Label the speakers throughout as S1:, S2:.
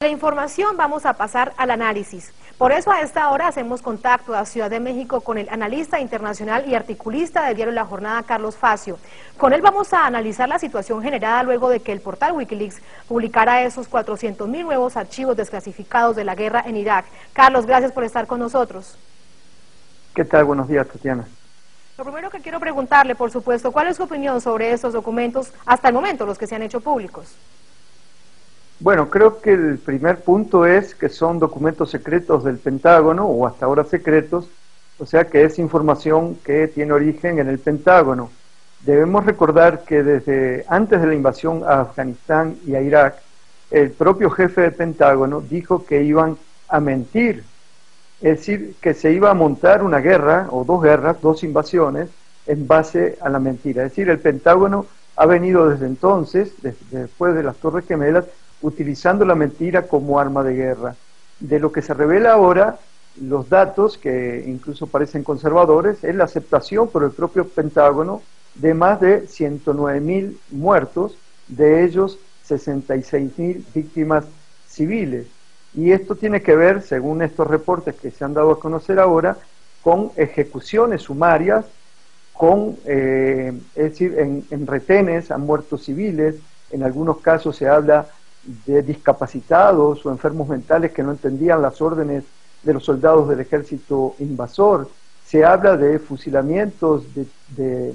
S1: La información vamos a pasar al análisis. Por eso a esta hora hacemos contacto a Ciudad de México con el analista internacional y articulista del diario La Jornada, Carlos Facio. Con él vamos a analizar la situación generada luego de que el portal Wikileaks publicara esos 400.000 nuevos archivos desclasificados de la guerra en Irak. Carlos, gracias por estar con nosotros.
S2: ¿Qué tal? Buenos días, Tatiana.
S1: Lo primero que quiero preguntarle, por supuesto, ¿cuál es su opinión sobre estos documentos, hasta el momento, los que se han hecho públicos?
S2: Bueno, creo que el primer punto es que son documentos secretos del Pentágono, o hasta ahora secretos, o sea que es información que tiene origen en el Pentágono. Debemos recordar que desde antes de la invasión a Afganistán y a Irak, el propio jefe del Pentágono dijo que iban a mentir, es decir, que se iba a montar una guerra, o dos guerras, dos invasiones, en base a la mentira. Es decir, el Pentágono ha venido desde entonces, después de las Torres Gemelas, utilizando la mentira como arma de guerra. De lo que se revela ahora, los datos, que incluso parecen conservadores, es la aceptación por el propio Pentágono de más de 109.000 muertos, de ellos 66.000 víctimas civiles. Y esto tiene que ver, según estos reportes que se han dado a conocer ahora, con ejecuciones sumarias, es decir, en retenes han muerto civiles, en algunos casos se habla de discapacitados o enfermos mentales que no entendían las órdenes de los soldados del ejército invasor. Se habla de fusilamientos de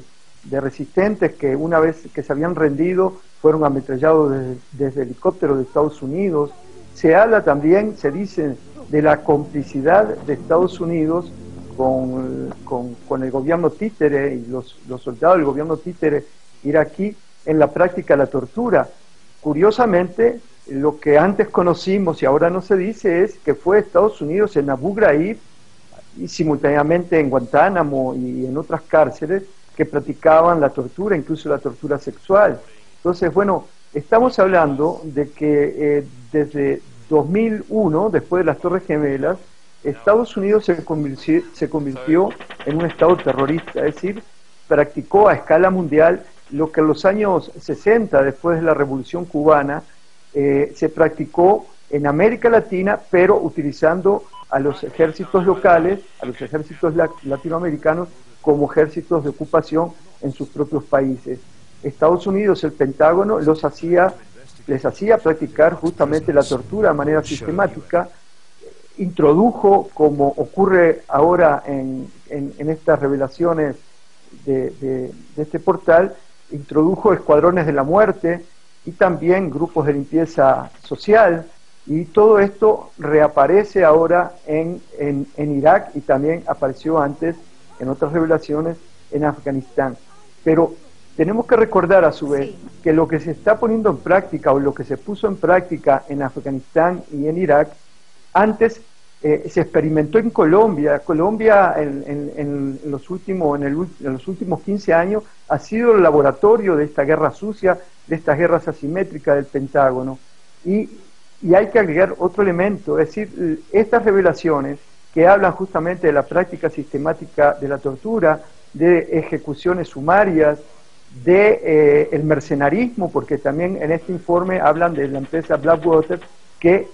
S2: resistentes que una vez que se habían rendido fueron ametrallados desde helicópteros de Estados Unidos. Se habla también, se dice, de la complicidad de Estados Unidos con el gobierno títere y los soldados del gobierno títere iraquí en la práctica de la tortura. Curiosamente, lo que antes conocimos y ahora no se dice es que fue Estados Unidos en Abu Ghraib y simultáneamente en Guantánamo y en otras cárceles que practicaban la tortura, incluso la tortura sexual. Entonces, bueno, estamos hablando de que desde 2001, después de las Torres Gemelas, Estados Unidos se convirtió en un Estado terrorista, es decir, practicó a escala mundial lo que en los años 60, después de la Revolución Cubana, se practicó en América Latina, pero utilizando a los ejércitos locales, a los ejércitos latinoamericanos, como ejércitos de ocupación en sus propios países. Estados Unidos, el Pentágono, les hacía practicar justamente la tortura de manera sistemática, introdujo, como ocurre ahora en estas revelaciones de este portal, introdujo escuadrones de la muerte y también grupos de limpieza social, y todo esto reaparece ahora en Irak y también apareció antes en otras revelaciones en Afganistán. Pero tenemos que recordar a su vez que lo que se está poniendo en práctica o lo que se puso en práctica en Afganistán y en Irak, antes se experimentó en Colombia. Colombia en los últimos 15 años ha sido el laboratorio de esta guerra sucia, de estas guerras asimétricas del Pentágono. Y hay que agregar otro elemento, es decir, estas revelaciones que hablan justamente de la práctica sistemática de la tortura, de ejecuciones sumarias, de el mercenarismo, porque también en este informe hablan de la empresa Blackwater, que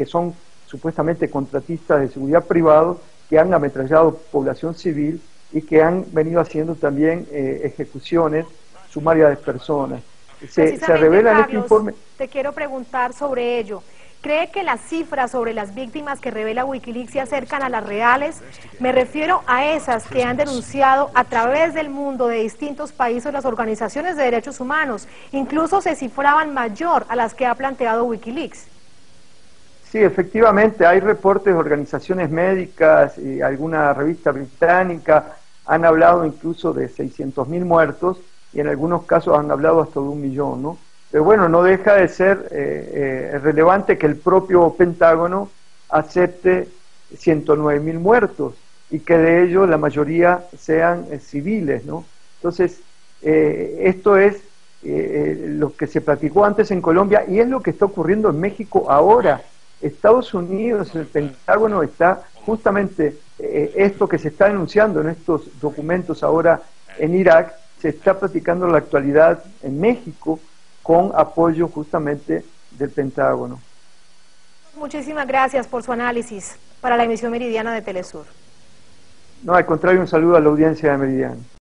S2: son supuestamente contratistas de seguridad privados que han ametrallado población civil y que han venido haciendo también ejecuciones sumarias de personas. Se revela en este informe.
S1: Te quiero preguntar sobre ello. ¿Cree que las cifras sobre las víctimas que revela Wikileaks se acercan a las reales? Me refiero a esas que han denunciado a través del mundo de distintos países las organizaciones de derechos humanos. Incluso se cifraban mayor a las que ha planteado Wikileaks.
S2: Sí, efectivamente, hay reportes de organizaciones médicas y alguna revista británica han hablado incluso de 600.000 muertos y en algunos casos han hablado hasta de 1.000.000, ¿no? Pero bueno, no deja de ser relevante que el propio Pentágono acepte 109.000 muertos y que de ellos la mayoría sean civiles, ¿no? Entonces, esto es lo que se practicó antes en Colombia y es lo que está ocurriendo en México ahora. Estados Unidos, el Pentágono está justamente, esto que se está denunciando en estos documentos ahora en Irak, se está practicando en la actualidad en México con apoyo justamente del Pentágono.
S1: Muchísimas gracias por su análisis para la emisión meridiana de Telesur.
S2: No, al contrario, un saludo a la audiencia de Meridiano.